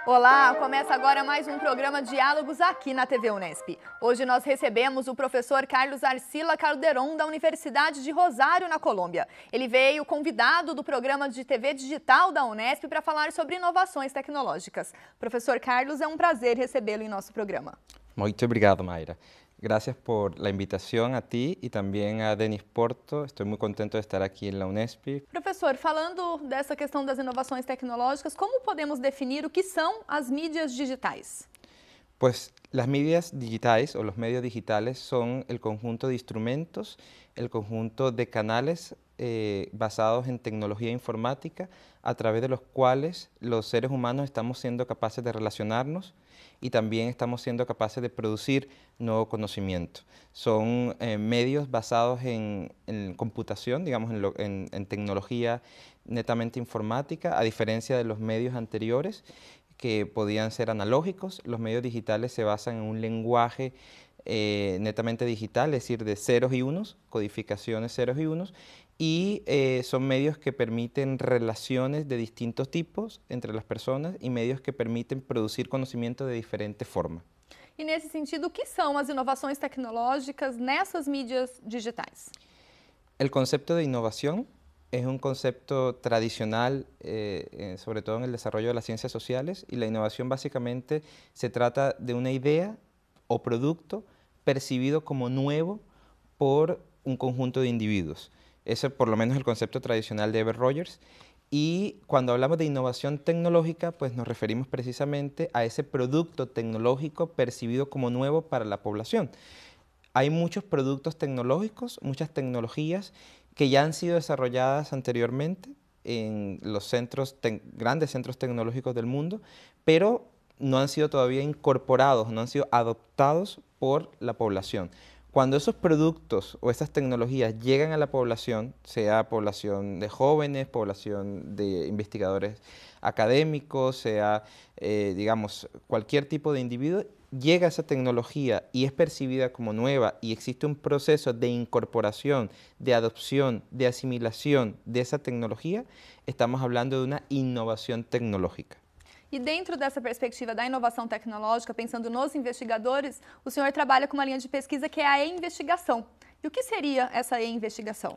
Olá, começa agora mais um programa Diálogos aqui na TV Unesp. Hoje nós recebemos o professor Carlos Arcila Calderon, da Universidade de Rosário, na Colômbia. Ele veio convidado do programa de TV digital da Unesp para falar sobre inovações tecnológicas. Professor Carlos, é um prazer recebê-lo em nosso programa. Muito obrigado, Mayra. Gracias por la invitación a ti y también a Denis Porto. Estoy muy contento de estar aquí en la Unesp. Professor, falando dessa questão das inovações tecnológicas, como podemos definir o que são as mídias digitais? Pues las medias digitales o los medios digitales son el conjunto de instrumentos, el conjunto de canales basados en tecnología informática a través de los cuales los seres humanos estamos siendo capaces de relacionarnos y también estamos siendo capaces de producir nuevo conocimiento. Son medios basados en computación, digamos en tecnología netamente informática, a diferencia de los medios anteriores que podían ser analógicos. Los medios digitales se basan en un lenguaje netamente digital, es decir, de ceros y unos, codificaciones ceros y unos, y son medios que permiten relaciones de distintos tipos entre las personas y medios que permiten producir conocimiento de diferente forma. E nesse sentido, o que são as inovações tecnológicas nessas mídias digitais? El concepto de innovación es un concepto tradicional, sobre todo en el desarrollo de las ciencias sociales, y la innovación básicamente se trata de una idea o producto percibido como nuevo por un conjunto de individuos. Ese por lo menos es el concepto tradicional de Ever Rogers. Y cuando hablamos de innovación tecnológica, pues nos referimos precisamente a ese producto tecnológico percibido como nuevo para la población. Hay muchos productos tecnológicos, muchas tecnologías que ya han sido desarrolladas anteriormente en los grandes centros tecnológicos del mundo, pero no han sido todavía incorporados, no han sido adoptados por la población. Cuando esos productos o esas tecnologías llegan a la población, sea población de jóvenes, población de investigadores académicos, sea, digamos, cualquier tipo de individuo, llega esa tecnología y es percibida como nueva y existe un proceso de incorporación, de adopción, de asimilación de esa tecnología, estamos hablando de una innovación tecnológica. E dentro dessa perspectiva da inovação tecnológica, pensando nos investigadores, o senhor trabalha com uma linha de pesquisa que é a e-investigação. E o que seria essa e-investigação?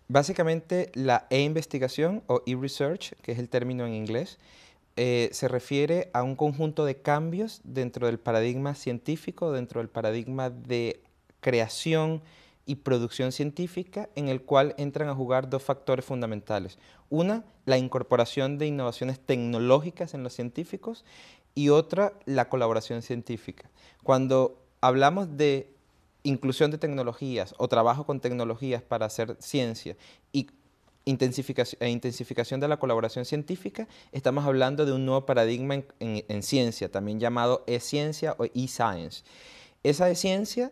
Básicamente, la e-investigación o e-research, que es el término en inglés, se refiere a un conjunto de cambios dentro del paradigma científico, dentro del paradigma de creación y producción científica, en el cual entran a jugar dos factores fundamentales. Una, la incorporación de innovaciones tecnológicas en los científicos, y otra, la colaboración científica. Cuando hablamos de inclusión de tecnologías o trabajo con tecnologías para hacer ciencia y intensificación de la colaboración científica, estamos hablando de un nuevo paradigma en ciencia, también llamado e-ciencia o e-science. Esa e-ciencia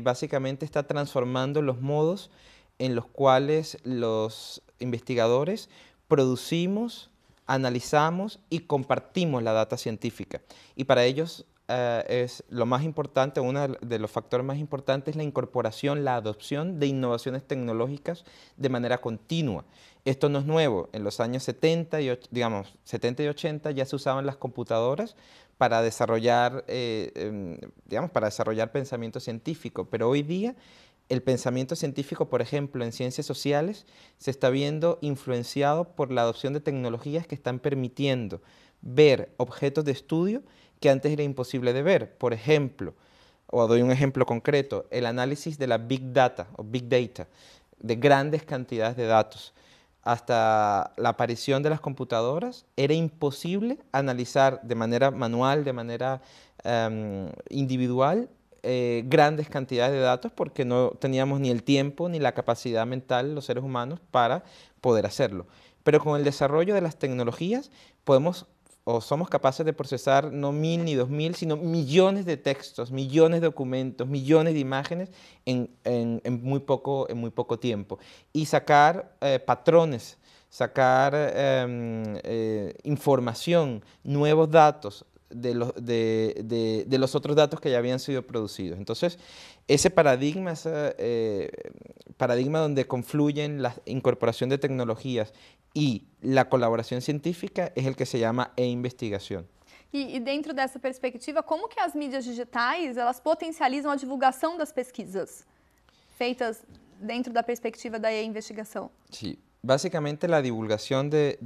básicamente está transformando los modos en los cuales los investigadores producimos, analizamos y compartimos la data científica. Y para ellos es lo más importante, uno de los factores más importantes es la incorporación, la adopción de innovaciones tecnológicas de manera continua. Esto no es nuevo. En los años 70 y 80 ya se usaban las computadoras para desarrollar, para desarrollar pensamiento científico, pero hoy día el pensamiento científico, por ejemplo, en ciencias sociales, se está viendo influenciado por la adopción de tecnologías que están permitiendo ver objetos de estudio que antes era imposible de ver. Por ejemplo, o doy un ejemplo concreto, el análisis de la Big Data o Big Data, de grandes cantidades de datos. Hasta la aparición de las computadoras era imposible analizar de manera manual, de manera individual, grandes cantidades de datos porque no teníamos ni el tiempo ni la capacidad mental los seres humanos para poder hacerlo. Pero con el desarrollo de las tecnologías podemos o somos capaces de procesar no 1000 ni 2000, sino millones de textos, millones de documentos, millones de imágenes en muy poco tiempo. Y sacar patrones, sacar información, nuevos datos de los otros datos que ya habían sido producidos. Entonces, ese paradigma donde confluyen la incorporación de tecnologías y la colaboración científica es el que se llama e-investigación. E dentro dessa perspectiva, como que as mídias digitais, elas potencializam a divulgação das pesquisas feitas dentro da perspectiva da investigación? Sí, básicamente la divulgación de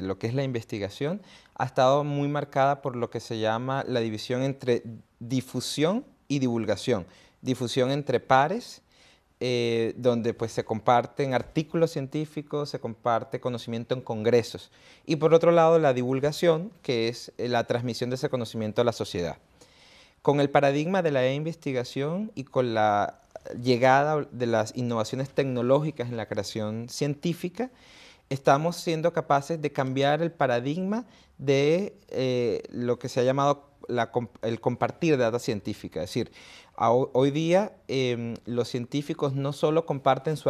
lo que es la investigación ha estado muy marcada por lo que se llama la división entre difusión y divulgación. Difusión entre pares, donde pues se comparten artículos científicos, se comparte conocimiento en congresos. Y por otro lado, la divulgación, que es la transmisión de ese conocimiento a la sociedad. Con el paradigma de la investigación y con la llegada de las innovaciones tecnológicas en la creación científica, estamos siendo capaces de cambiar el paradigma de lo que se ha llamado el compartir de data científica. Es decir, hoy día los científicos no solo comparten su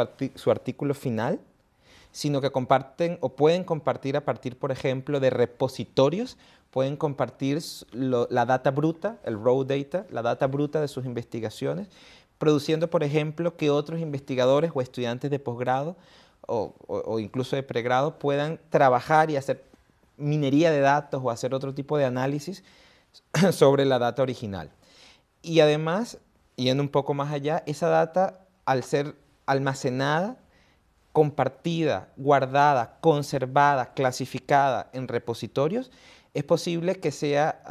artículo final, sino que comparten o pueden compartir a partir, por ejemplo, de repositorios, pueden compartir la data bruta, el raw data, la data bruta de sus investigaciones, produciendo, por ejemplo, que otros investigadores o estudiantes de posgrado o incluso de pregrado puedan trabajar y hacer minería de datos o hacer otro tipo de análisis sobre la data original. Y además, yendo un poco más allá, esa data, al ser almacenada, compartida, guardada, conservada, clasificada en repositorios, es posible que sea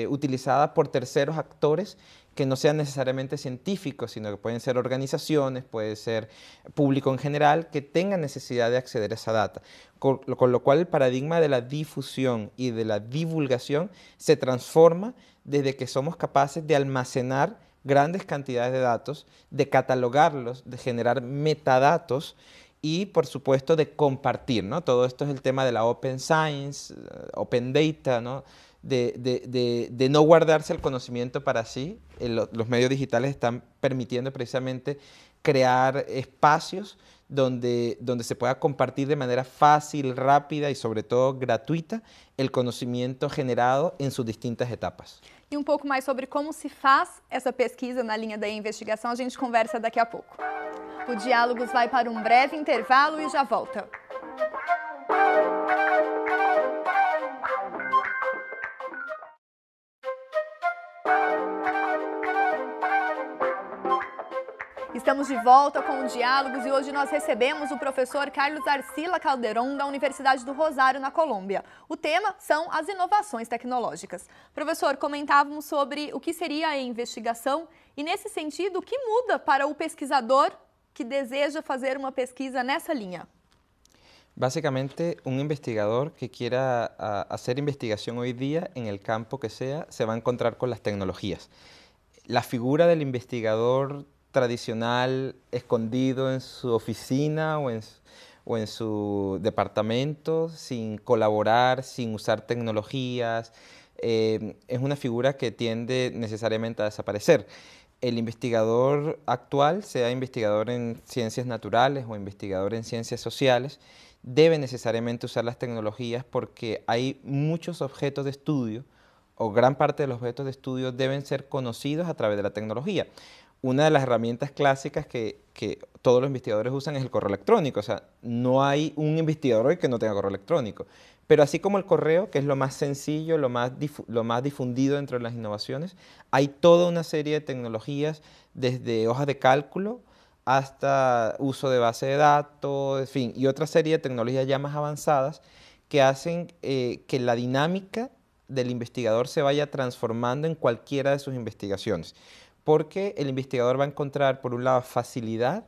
utilizada por terceros actores que no sean necesariamente científicos, sino que pueden ser organizaciones, puede ser público en general, que tengan necesidad de acceder a esa data. Con lo cual el paradigma de la difusión y de la divulgación se transforma desde que somos capaces de almacenar grandes cantidades de datos, de catalogarlos, de generar metadatos y, por supuesto, de compartir, ¿no? Todo esto es el tema de la Open Science, Open Data, ¿no? De no guardarse el conocimiento para sí. Los medios digitales están permitiendo precisamente crear espacios donde se pueda compartir de manera fácil, rápida y sobre todo gratuita el conocimiento generado en sus distintas etapas. E um pouco mais sobre como se faz essa pesquisa na linha da investigação, a gente conversa daqui a pouco. O Diálogos vai para um breve intervalo e já volta. Estamos de volta com o Diálogos e hoje nós recebemos o professor Carlos Arcila Calderon, da Universidade do Rosário, na Colômbia. O tema são as inovações tecnológicas. Professor, comentávamos sobre o que seria a investigação e, nesse sentido, o que muda para o pesquisador que deseja fazer uma pesquisa nessa linha? Básicamente, un investigador que quiera hacer investigación hoy día en el campo que sea, se va a encontrar con las tecnologías. La figura del investigador tradicional, escondido en su oficina o en su departamento, sin colaborar, sin usar tecnologías, es una figura que tiende necesariamente a desaparecer. El investigador actual, sea investigador en ciencias naturales o investigador en ciencias sociales, debe necesariamente usar las tecnologías porque hay muchos objetos de estudio, o gran parte de los objetos de estudio deben ser conocidos a través de la tecnología. Una de las herramientas clásicas que todos los investigadores usan es el correo electrónico. O sea, no hay un investigador hoy que no tenga correo electrónico. Pero así como el correo, que es lo más sencillo, lo más difundido dentro de las innovaciones, hay toda una serie de tecnologías, desde hojas de cálculo hasta uso de base de datos, en fin, y otra serie de tecnologías ya más avanzadas que hacen que la dinámica del investigador se vaya transformando en cualquiera de sus investigaciones. Porque el investigador va a encontrar, por un lado, facilidad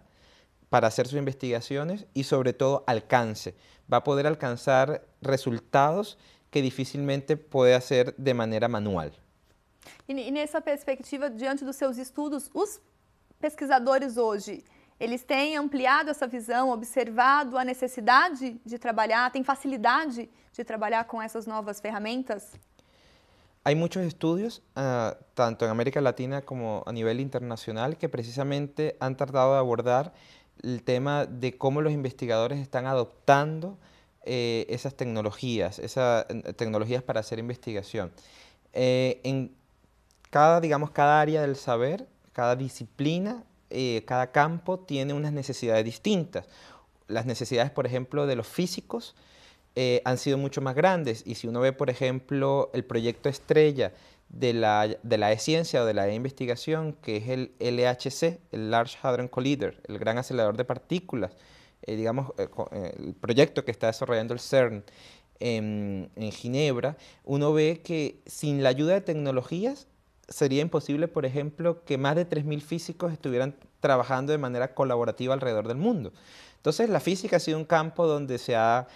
para hacer sus investigaciones y, sobre todo, alcance. Va a poder alcanzar resultados que difícilmente puede hacer de manera manual. E nessa perspectiva, diante dos seus estudos, os pesquisadores hoje, eles têm ampliado essa visão, observado a necessidade de trabalhar, têm facilidade de trabalhar com essas novas ferramentas? Hay muchos estudios, tanto en América Latina como a nivel internacional, que precisamente han tratado de abordar el tema de cómo los investigadores están adoptando esas tecnologías para hacer investigación. En cada área del saber, cada disciplina, cada campo tiene unas necesidades distintas. Las necesidades, por ejemplo, de los físicos han sido mucho más grandes. Y si uno ve, por ejemplo, el proyecto estrella de la e-ciencia o de la e-investigación, que es el LHC, el Large Hadron Collider, el gran acelerador de partículas, el proyecto que está desarrollando el CERN en Ginebra, uno ve que sin la ayuda de tecnologías sería imposible, por ejemplo, que más de 3.000 físicos estuvieran trabajando de manera colaborativa alrededor del mundo. Entonces, la física ha sido un campo donde se ha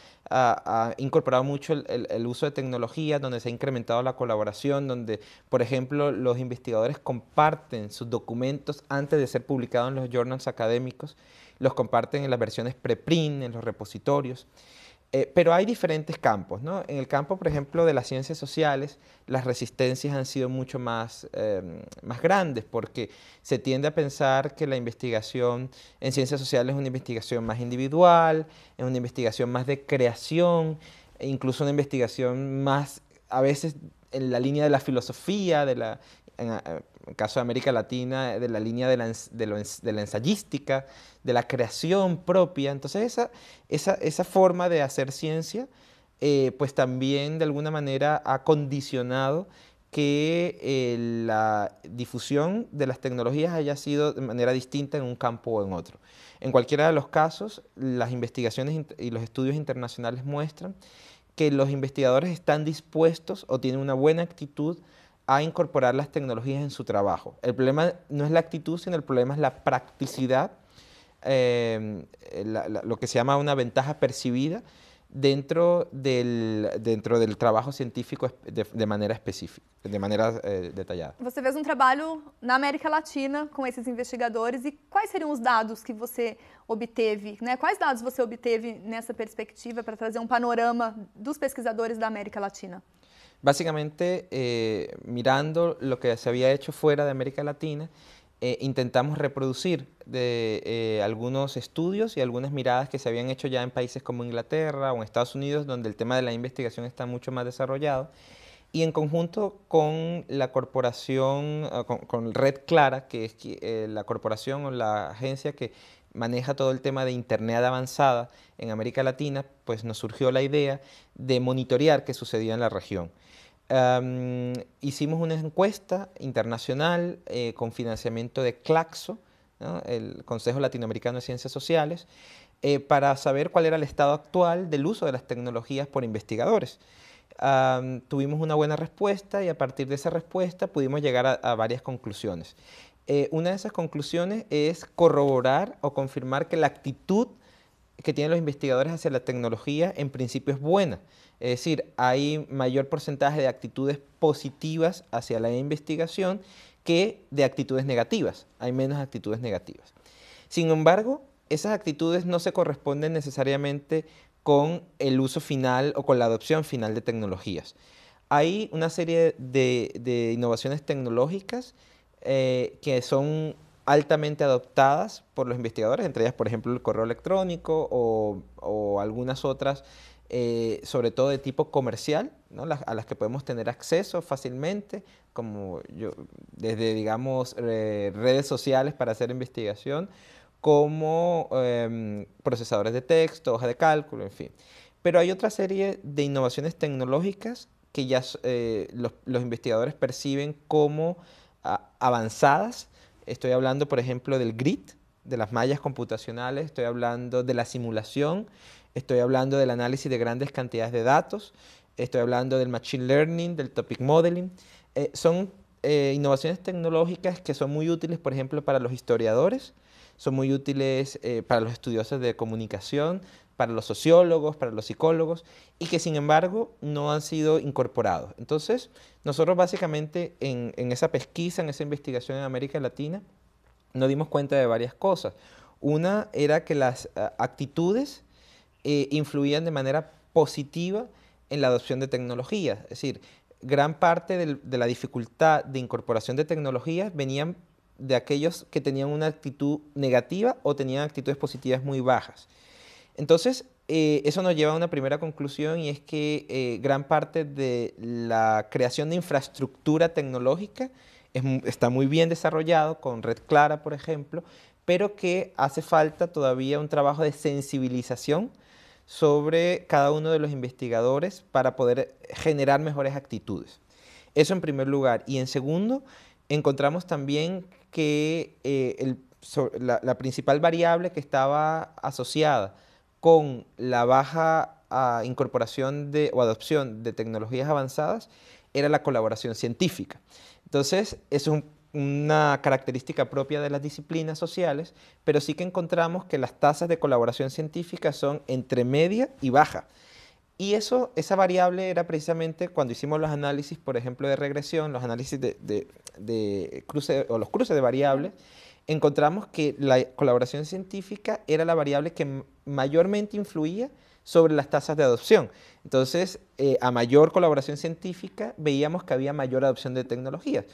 incorporado mucho el uso de tecnología, donde se ha incrementado la colaboración, donde, por ejemplo, los investigadores comparten sus documentos antes de ser publicados en los journals académicos, los comparten en las versiones preprint, en los repositorios. Pero hay diferentes campos, ¿no? En el campo, por ejemplo, de las ciencias sociales, las resistencias han sido mucho más grandes porque se tiende a pensar que la investigación en ciencias sociales es una investigación más individual, es una investigación más de creación, e incluso una investigación más, a veces, en la línea de la filosofía, en el caso de América Latina, de la línea de la ensayística, de la creación propia. Entonces esa forma de hacer ciencia, pues también de alguna manera ha condicionado que la difusión de las tecnologías haya sido de manera distinta en un campo o en otro. En cualquiera de los casos, las investigaciones y los estudios internacionales muestran que los investigadores están dispuestos o tienen una buena actitud a incorporar las tecnologías en su trabajo. El problema no es la actitud, sino el problema es la practicidad, lo que se llama una ventaja percibida dentro del trabajo científico de manera específica, de manera detallada. Você fez trabalho na América Latina com esses investigadores e quais seriam os dados que você obteve, né? Quais dados você obteve nessa perspectiva para trazer panorama dos pesquisadores da América Latina? Básicamente, mirando lo que se había hecho fuera de América Latina, intentamos reproducir algunos estudios y algunas miradas que se habían hecho ya en países como Inglaterra o en Estados Unidos, donde el tema de la investigación está mucho más desarrollado, y en conjunto con la corporación, con Red Clara, que es la corporación o la agencia que maneja todo el tema de Internet avanzada en América Latina, pues nos surgió la idea de monitorear qué sucedía en la región. Hicimos una encuesta internacional con financiamiento de CLACSO, ¿no? El Consejo Latinoamericano de Ciencias Sociales, para saber cuál era el estado actual del uso de las tecnologías por investigadores. Tuvimos una buena respuesta y a partir de esa respuesta pudimos llegar a varias conclusiones. Una de esas conclusiones es corroborar o confirmar que la actitud que tienen los investigadores hacia la tecnología en principio es buena. Es decir, hay mayor porcentaje de actitudes positivas hacia la investigación que de actitudes negativas. Hay menos actitudes negativas. Sin embargo, esas actitudes no se corresponden necesariamente con el uso final o con la adopción final de tecnologías. Hay una serie de innovaciones tecnológicas que son altamente adoptadas por los investigadores, entre ellas, por ejemplo, el correo electrónico o algunas otras, sobre todo de tipo comercial, ¿no? A las que podemos tener acceso fácilmente, como desde, digamos, redes sociales para hacer investigación, como procesadores de texto, hojas de cálculo, en fin. Pero hay otra serie de innovaciones tecnológicas que ya los investigadores perciben como avanzadas. Estoy hablando, por ejemplo, del grid, de las mallas computacionales, estoy hablando de la simulación, estoy hablando del análisis de grandes cantidades de datos, estoy hablando del machine learning, del topic modeling. Son innovaciones tecnológicas que son muy útiles, por ejemplo, para los historiadores, son muy útiles para los estudiosos de comunicación, para los sociólogos, para los psicólogos, y que sin embargo no han sido incorporados. Entonces, nosotros básicamente en esa pesquisa, en esa investigación en América Latina, nos dimos cuenta de varias cosas. Una era que las actitudes influían de manera positiva en la adopción de tecnologías. Es decir, gran parte de la dificultad de incorporación de tecnologías venían de aquellos que tenían una actitud negativa o tenían actitudes positivas muy bajas. Entonces, eso nos lleva a una primera conclusión, y es que gran parte de la creación de infraestructura tecnológica está muy bien desarrollado, con Red Clara, por ejemplo, pero que hace falta todavía un trabajo de sensibilización sobre cada uno de los investigadores para poder generar mejores actitudes. Eso en primer lugar. Y en segundo, encontramos también que la principal variable que estaba asociada con la baja incorporación o adopción de tecnologías avanzadas era la colaboración científica. Entonces, eso es una característica propia de las disciplinas sociales, pero sí que encontramos que las tasas de colaboración científica son entre media y baja. Y esa variable era precisamente cuando hicimos los análisis, por ejemplo, de regresión, los análisis de cruce o los cruces de variables, encontramos que la colaboración científica era la variable que mayormente influía sobre las tasas de adopción. Entonces, a mayor colaboración científica, veíamos que había mayor adopción de tecnologías.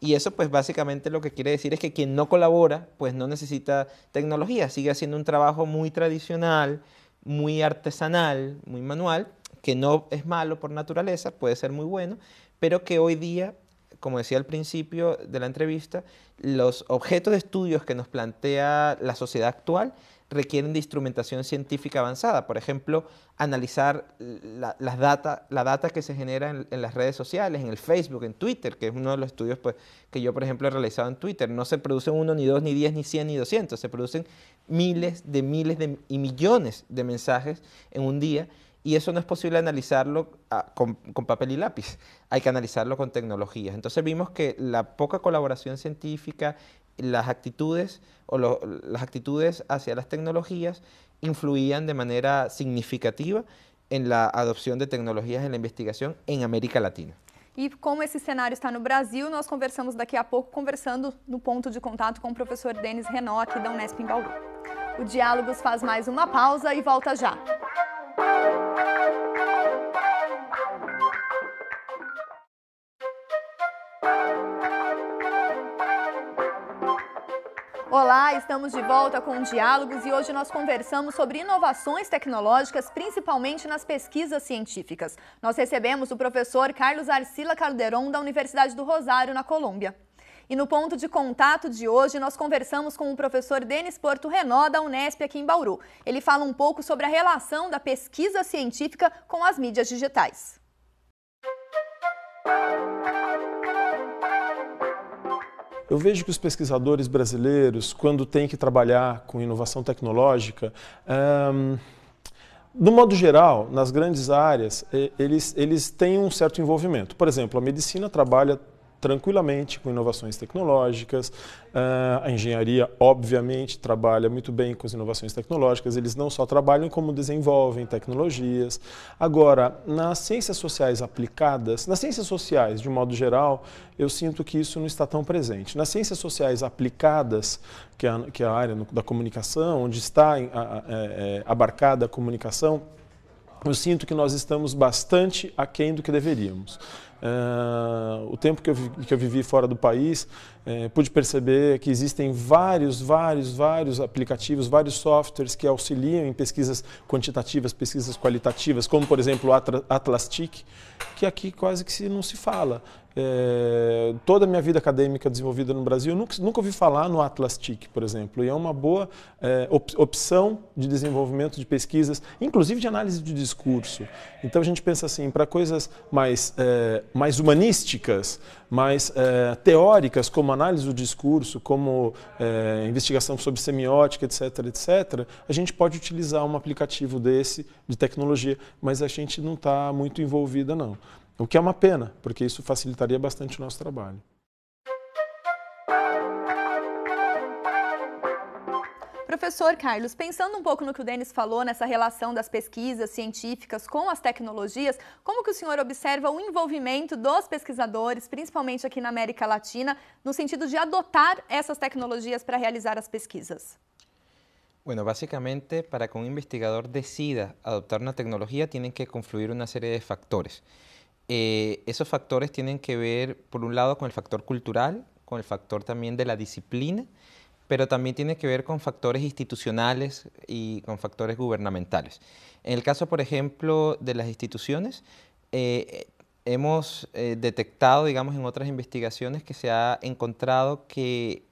Y eso, pues, básicamente lo que quiere decir es que quien no colabora, pues, no necesita tecnología, sigue haciendo un trabajo muy tradicional, muy artesanal, muy manual, que no es malo por naturaleza, puede ser muy bueno, pero que hoy día, como decía al principio de la entrevista, los objetos de estudios que nos plantea la sociedad actual requieren de instrumentación científica avanzada. Por ejemplo, analizar la data que se genera en las redes sociales, en el Facebook, en Twitter, que es uno de los estudios pues, que yo, por ejemplo, he realizado en Twitter. No se producen 1, ni 2, ni 10, ni 100, ni 200. Se producen miles y millones de mensajes en un día. Y eso no es posible analizarlo con papel y lápiz. Hay que analizarlo con tecnologías. Entonces vimos que la poca colaboración científica, las actitudes las actitudes hacia las tecnologías influían de manera significativa en la adopción de tecnologías en la investigación en América Latina. E como esse cenário está no Brasil, nós conversamos daqui a pouco, conversando no ponto de contato com o professor Denis Renaud, aqui da Unesp em Bauru. O Diálogos faz mais uma pausa e volta já. Olá, estamos de volta com Diálogos e hoje nós conversamos sobre inovações tecnológicas, principalmente nas pesquisas científicas. Nós recebemos o professor Carlos Arcila Calderon, da Universidade do Rosário, na Colômbia. E no ponto de contato de hoje, nós conversamos com o professor Denis Porto Renaud, da Unesp, aqui em Bauru. Ele fala um pouco sobre a relação da pesquisa científica com as mídias digitais. Eu vejo que os pesquisadores brasileiros, quando têm que trabalhar com inovação tecnológica, no modo geral, nas grandes áreas, eles têm um certo envolvimento. Por exemplo, a medicina trabalha tranquilamente com inovações tecnológicas, a engenharia, obviamente, trabalha muito bem com as inovações tecnológicas, eles não só trabalham como desenvolvem tecnologias. Agora, nas ciências sociais aplicadas, nas ciências sociais, de um modo geral, eu sinto que isso não está tão presente. Nas ciências sociais aplicadas, que é a área da comunicação, onde está abarcada a comunicação, eu sinto que nós estamos bastante aquém do que deveríamos. O tempo que eu vivi fora do país, pude perceber que existem vários aplicativos, vários softwares que auxiliam em pesquisas quantitativas, pesquisas qualitativas, como por exemplo o Atlas-TIC, que aqui quase que não se fala. Toda a minha vida acadêmica desenvolvida no Brasil, eu nunca ouvi falar no Atlas-TIC, por exemplo, e é uma boa opção de desenvolvimento de pesquisas, inclusive de análise de discurso. Então a gente pensa assim, para coisas mais humanísticas, mais teóricas, como análise do discurso, como investigação sobre semiótica, etc., a gente pode utilizar um aplicativo desse, de tecnologia, mas a gente não está muito envolvida, não. O que é uma pena, porque isso facilitaria bastante o nosso trabalho. Professor Carlos, pensando um pouco no que o Denis falou, nessa relação das pesquisas científicas com as tecnologias, como que o senhor observa o envolvimento dos pesquisadores, principalmente aqui na América Latina, no sentido de adotar essas tecnologias para realizar as pesquisas? Bueno, básicamente, para que un investigador decida adoptar una tecnología, tienen que confluir una serie de factores. Esos factores tienen que ver, por un lado, con el factor cultural, con el factor también de la disciplina, pero también tiene que ver con factores institucionales y con factores gubernamentales. En el caso, por ejemplo, de las instituciones, hemos detectado, digamos, en otras investigaciones que se ha encontrado que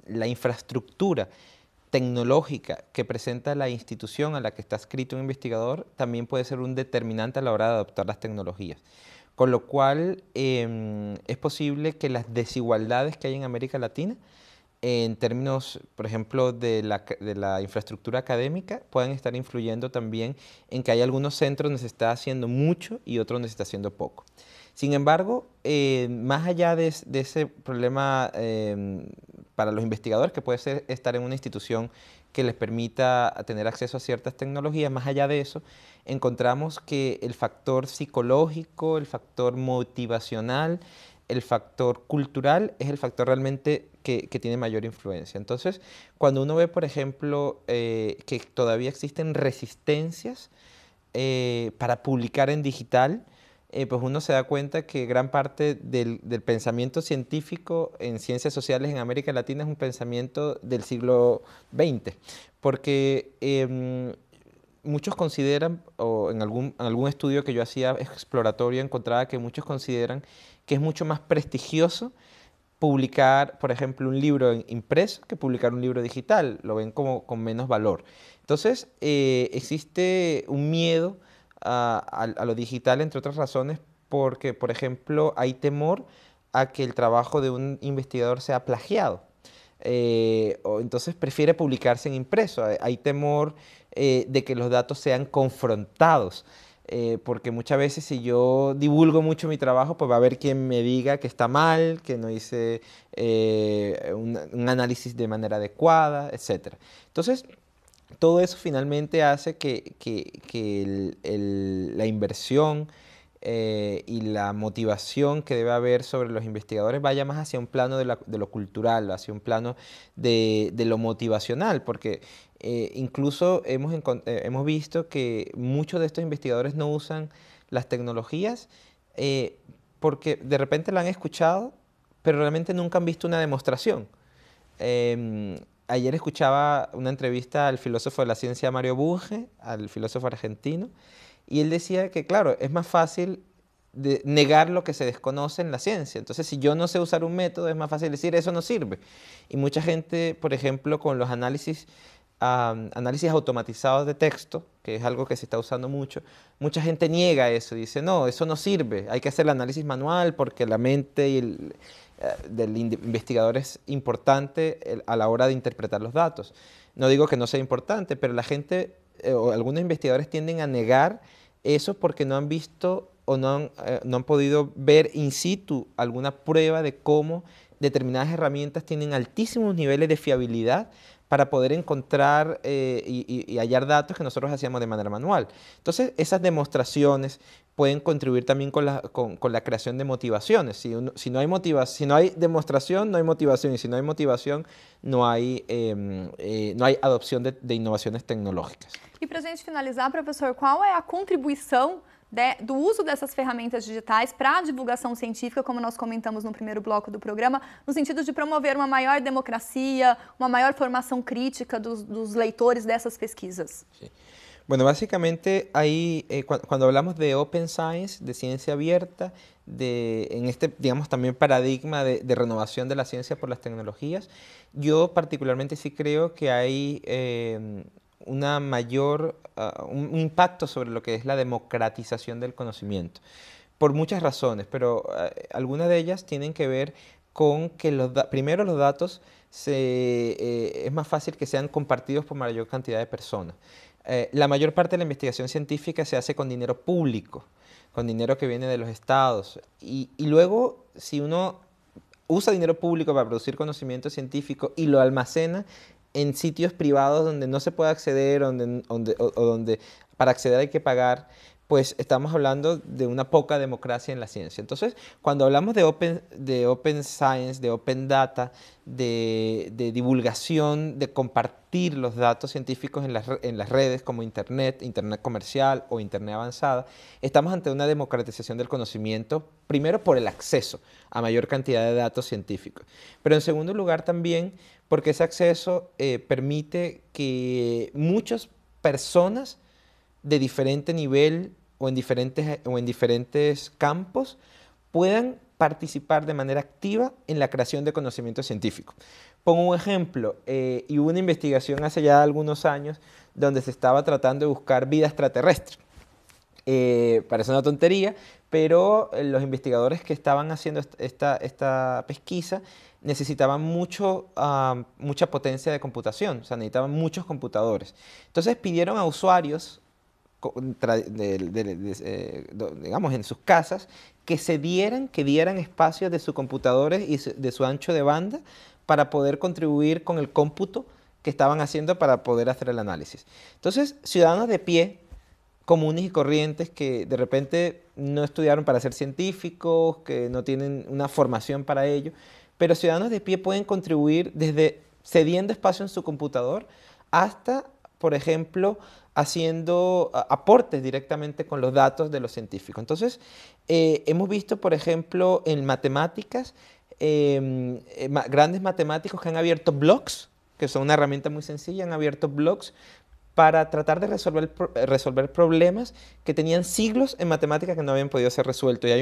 la infraestructura tecnológica que presenta la institución a la que está adscrito un investigador también puede ser un determinante a la hora de adoptar las tecnologías. Con lo cual es posible que las desigualdades que hay en América Latina en términos, por ejemplo, de la infraestructura académica, puedan estar influyendo también en que hay algunos centros donde se está haciendo mucho y otros donde se está haciendo poco. Sin embargo, más allá de ese problema para los investigadores, que puede ser estar en una institución que les permita tener acceso a ciertas tecnologías, más allá de eso, encontramos que el factor psicológico, el factor motivacional, el factor cultural es el factor realmente que tiene mayor influencia. Entonces, cuando uno ve, por ejemplo, que todavía existen resistencias para publicar en digital, pues uno se da cuenta que gran parte del pensamiento científico en ciencias sociales en América Latina es un pensamiento del siglo XX, porque muchos consideran, o en algún estudio que yo hacía exploratorio encontraba que muchos consideran que es mucho más prestigioso publicar, por ejemplo, un libro impreso que publicar un libro digital, lo ven como con menos valor. Entonces, existe un miedo a lo digital, entre otras razones, porque, por ejemplo, hay temor a que el trabajo de un investigador sea plagiado. Entonces prefiere publicarse en impreso. Hay temor de que los datos sean confrontados. Porque muchas veces si yo divulgo mucho mi trabajo, pues va a haber quien me diga que está mal, que no hice un análisis de manera adecuada, etc. Entonces, todo eso finalmente hace que la inversión y la motivación que debe haber sobre los investigadores vaya más hacia un plano de lo cultural, hacia un plano de lo motivacional, porque incluso hemos visto que muchos de estos investigadores no usan las tecnologías porque de repente la han escuchado, pero realmente nunca han visto una demostración. Ayer escuchaba una entrevista al filósofo de la ciencia Mario Bunge, al filósofo argentino, y él decía que, claro, es más fácil negar lo que se desconoce en la ciencia. Entonces, si yo no sé usar un método, es más fácil decir, eso no sirve. Y mucha gente, por ejemplo, con los análisis automatizados de texto, que es algo que se está usando mucho, mucha gente niega eso, dice, no, eso no sirve, hay que hacer el análisis manual porque la mente del investigador es importante a la hora de interpretar los datos. No digo que no sea importante, pero la gente o algunos investigadores tienden a negar eso porque no han visto o no han podido ver in situ alguna prueba de cómo determinadas herramientas tienen altísimos niveles de fiabilidad para poder encontrar y hallar datos que nosotros hacíamos de manera manual. Entonces, esas demostraciones pueden contribuir también con la creación de motivaciones. Si no hay demostración, no hay motivación, y si no hay motivación, no hay adopción de innovaciones tecnológicas. E para a gente finalizar, professor, qual é a contribuição do uso dessas ferramentas digitais para a divulgação científica, como nós comentamos no primeiro bloco do programa, no sentido de promover uma maior democracia, uma maior formação crítica dos leitores dessas pesquisas? Sí. Bueno, básicamente ahí, cuando hablamos de Open Science, de ciencia abierta, en este, digamos, también paradigma de renovación de la ciencia por las tecnologías, yo particularmente sí creo que hay un impacto sobre lo que es la democratización del conocimiento, por muchas razones, pero algunas de ellas tienen que ver con que primero los datos es más fácil que sean compartidos por mayor cantidad de personas. La mayor parte de la investigación científica se hace con dinero público, con dinero que viene de los estados, y luego si uno usa dinero público para producir conocimiento científico y lo almacena en sitios privados donde no se puede acceder, o donde para acceder hay que pagar, pues estamos hablando de una poca democracia en la ciencia. Entonces, cuando hablamos de open science, de open data, de divulgación, de compartir los datos científicos en las redes como Internet comercial o Internet avanzada, estamos ante una democratización del conocimiento, primero por el acceso a mayor cantidad de datos científicos, pero en segundo lugar también porque ese acceso permite que muchas personas de diferente nivel o en diferentes campos puedan participar de manera activa en la creación de conocimiento científico. Pongo un ejemplo, y hubo una investigación hace ya algunos años donde se estaba tratando de buscar vida extraterrestre. Parece una tontería, pero los investigadores que estaban haciendo esta pesquisa necesitaban mucha potencia de computación, o sea, necesitaban muchos computadores. Entonces pidieron a usuarios, digamos, en sus casas, que dieran espacios de sus computadores y de su ancho de banda para poder contribuir con el cómputo que estaban haciendo para poder hacer el análisis. Entonces, ciudadanos de pie, comunes y corrientes que de repente no estudiaron para ser científicos, que no tienen una formación para ello, pero ciudadanos de pie pueden contribuir desde cediendo espacio en su computador hasta, por ejemplo, haciendo aportes directamente con los datos de los científicos. Entonces, hemos visto, por ejemplo, en matemáticas, grandes matemáticos que han abierto blogs, que son una herramienta muy sencilla, han abierto blogs para tratar de resolver problemas que tenían siglos en matemáticas que no habían podido ser resueltos. Y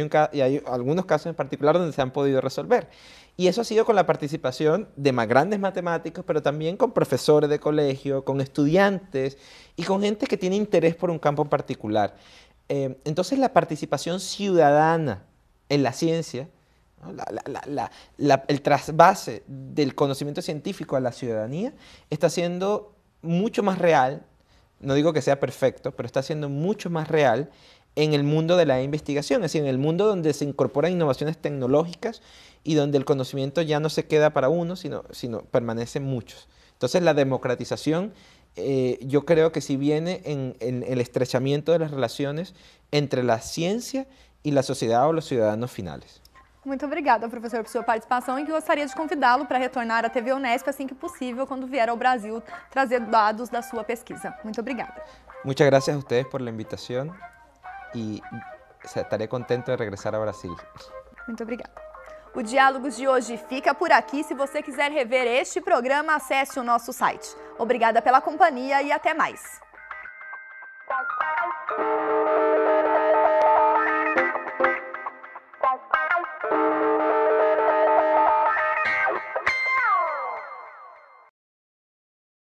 hay algunos casos en particular donde se han podido resolver. Y eso ha sido con la participación de más grandes matemáticos, pero también con profesores de colegio, con estudiantes y con gente que tiene interés por un campo en particular. Entonces, la participación ciudadana en la ciencia, ¿no? El trasvase del conocimiento científico a la ciudadanía está siendo mucho más real, no digo que sea perfecto, pero está siendo mucho más real en el mundo de la investigación, es decir, en el mundo donde se incorporan innovaciones tecnológicas y donde el conocimiento ya no se queda para uno, sino permanecen muchos. Entonces, la democratización, yo creo que sí viene en el estrechamiento de las relaciones entre la ciencia y la sociedad o los ciudadanos finales. Muito obrigada, professor, por sua participação e que gostaria de convidá-lo para retornar à TV Unesp assim que possível, quando vier ao Brasil trazer dados da sua pesquisa. Muito obrigada. Muchas gracias a ustedes por la invitación y estaré contento de regresar a Brasil. Muito obrigada. O Diálogos de hoje fica por aqui. Se você quiser rever este programa, acesse o nosso site. Obrigada pela companhia e até mais.